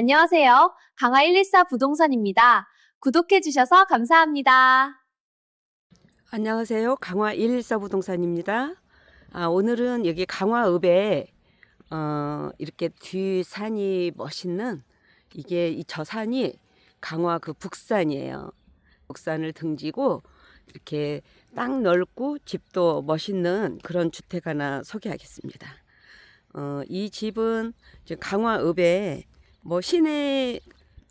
안녕하세요. 강화 114 부동산입니다. 구독해주셔서 감사합니다. 안녕하세요. 강화 114 부동산입니다. 오늘은 여기 강화읍에 이렇게 뒤산이 멋있는 이 저 산이 강화 그 북산이에요. 북산을 등지고 이렇게 땅 넓고 집도 멋있는 그런 주택 하나 소개하겠습니다. 이 집은 이제 강화읍에 시내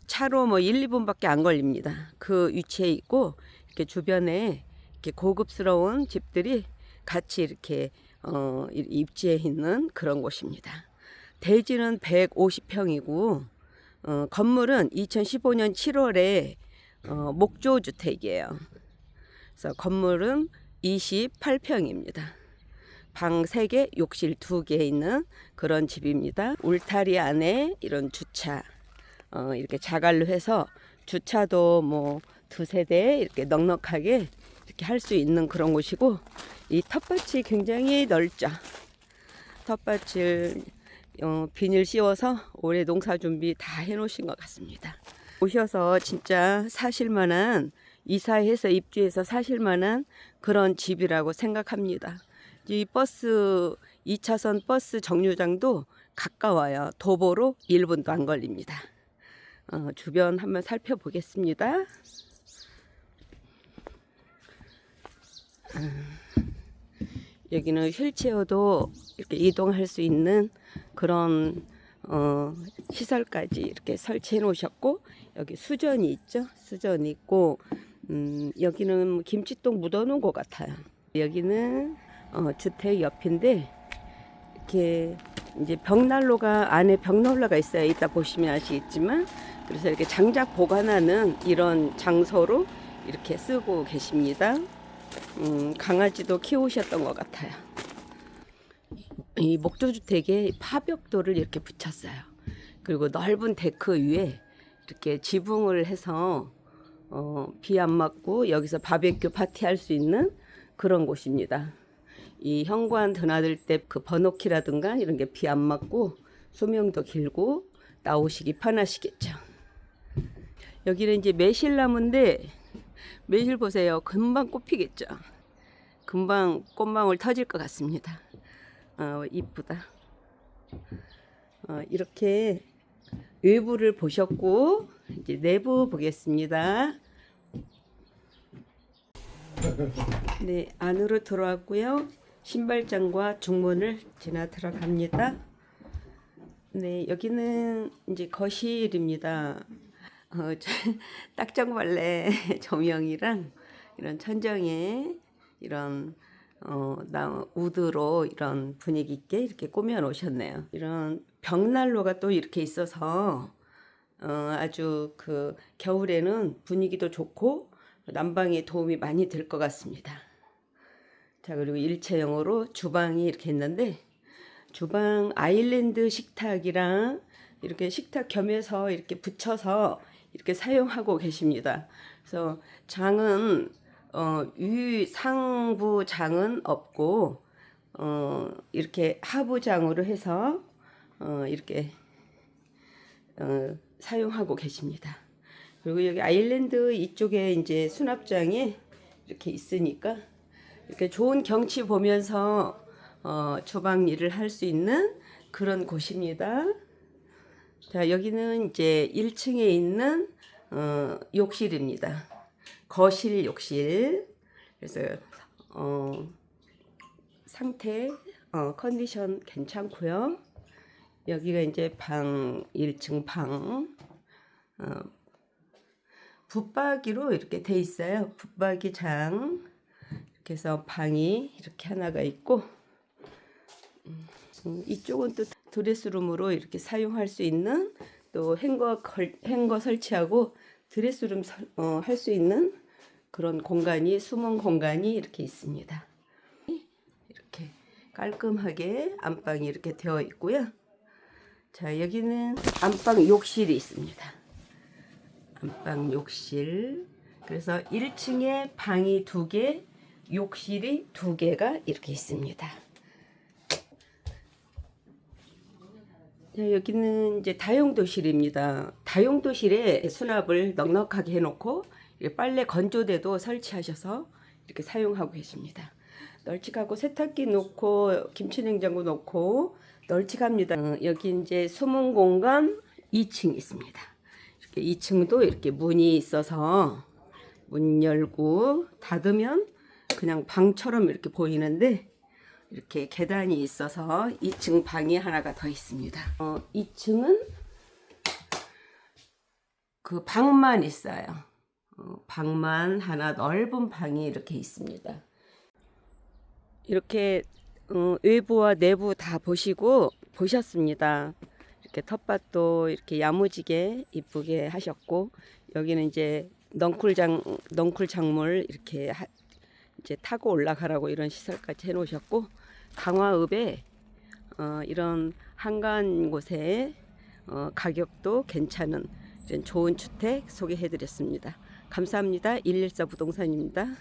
차로 1, 2분밖에 안 걸립니다. 그 위치에 있고 이렇게 주변에 이렇게 고급스러운 집들이 같이 이렇게 입지해 있는 그런 곳입니다. 대지는 150평이고 건물은 2015년 7월에 목조주택이에요. 그래서 건물은 28평입니다. 방 3개, 욕실 2개 있는 그런 집입니다. 울타리 안에 이런 주차 이렇게 자갈로 해서 주차도 2-3대 이렇게 넉넉하게 이렇게 할 수 있는 그런 곳이고, 이 텃밭이 굉장히 넓죠. 텃밭을 비닐 씌워서 올해 농사 준비 다 해 놓으신 것 같습니다. 오셔서 진짜 사실만한, 이사해서 입주해서 사실만한 그런 집이라고 생각합니다. 이 버스 2차선 버스 정류장도 가까워요. 도보로 1분도 안 걸립니다. 주변 한번 살펴보겠습니다. 여기는 휠체어도 이렇게 이동할 수 있는 그런 시설까지 이렇게 설치해 놓으셨고, 여기 수전이 있죠. 수전이 있고, 여기는 김치똥 묻어 놓은 것 같아요. 여기는 주택 옆인데 이렇게 이제 벽난로가, 안에 벽난로가 있어요. 이따 보시면 아시겠지만, 그래서 이렇게 장작 보관하는 이런 장소로 이렇게 쓰고 계십니다. 강아지도 키우셨던 것 같아요. 이 목조주택에 파벽돌을 이렇게 붙였어요. 그리고 넓은 데크 위에 이렇게 지붕을 해서 비 안 맞고 여기서 바베큐 파티 할 수 있는 그런 곳입니다. 이 현관 드나들 때 그 번호키라든가 이런 게 비 안 맞고 수명도 길고 나오시기 편하시겠죠. 여기는 이제 매실나무인데, 매실 보세요. 금방 꽃피겠죠. 금방 꽃망울 터질 것 같습니다. 이쁘다. 이렇게 외부를 보셨고, 이제 내부 보겠습니다. 네, 안으로 들어왔고요. 신발장과 중문을 지나 들어갑니다. 네, 여기는 이제 거실입니다. 딱정벌레 조명이랑 이런 천정에 이런 우드로 이런 분위기 있게 이렇게 꾸며 놓으셨네요. 이런 벽난로가 또 이렇게 있어서 아주 그 겨울에는 분위기도 좋고 난방에 도움이 많이 될 것 같습니다. 자, 그리고 일체형으로 주방이 이렇게 있는데, 주방 아일랜드 식탁이랑 이렇게 식탁 겸해서 이렇게 붙여서 이렇게 사용하고 계십니다. 그래서 장은 상부 장은 없고 이렇게 하부장으로 해서 이렇게 사용하고 계십니다. 그리고 여기 아일랜드 이쪽에 이제 수납장이 이렇게 있으니까 이렇게 좋은 경치 보면서 주방 일을 할 수 있는 그런 곳입니다. 자, 여기는 이제 1층에 있는 욕실입니다. 거실 욕실. 그래서 상태 컨디션 괜찮고요. 여기가 이제 방 1층 방, 붙박이로 이렇게 돼 있어요. 붙박이 장. 이렇게 해서 방이 이렇게 하나가 있고, 이쪽은 또 드레스룸으로 이렇게 사용할 수 있는, 또 행거 설치하고 드레스룸 할 수 있는 그런 공간이, 숨은 공간이 이렇게 있습니다. 이렇게 깔끔하게 안방이 이렇게 되어 있고요. 자, 여기는 안방 욕실이 있습니다. 안방 욕실. 그래서 1층에 방이 2개, 욕실이 2개가 이렇게 있습니다. 자, 여기는 이제 다용도실입니다. 다용도실에 수납을 넉넉하게 해놓고 이렇게 빨래 건조대도 설치하셔서 이렇게 사용하고 계십니다. 널찍하고 세탁기 놓고 김치냉장고 놓고 널찍합니다. 여기 이제 숨은 공간 2층 있습니다. 이렇게 2층도 이렇게 문이 있어서 문 열고 닫으면 그냥 방처럼 이렇게 보이는데 이렇게 계단이 있어서 2층 방이 하나가 더 있습니다. 2층은 그 방만 있어요. 방만 하나 넓은 방이 이렇게 있습니다. 이렇게 외부와 내부 다 보셨습니다. 이렇게 텃밭도 이렇게 야무지게 이쁘게 하셨고 여기는 이제 넝쿨 작물 이렇게 이제 타고 올라가라고 이런 시설까지 해놓으셨고 강화읍에 이런 한가한 곳에 가격도 괜찮은 이런 좋은 주택 소개해드렸습니다. 감사합니다. 114 부동산입니다.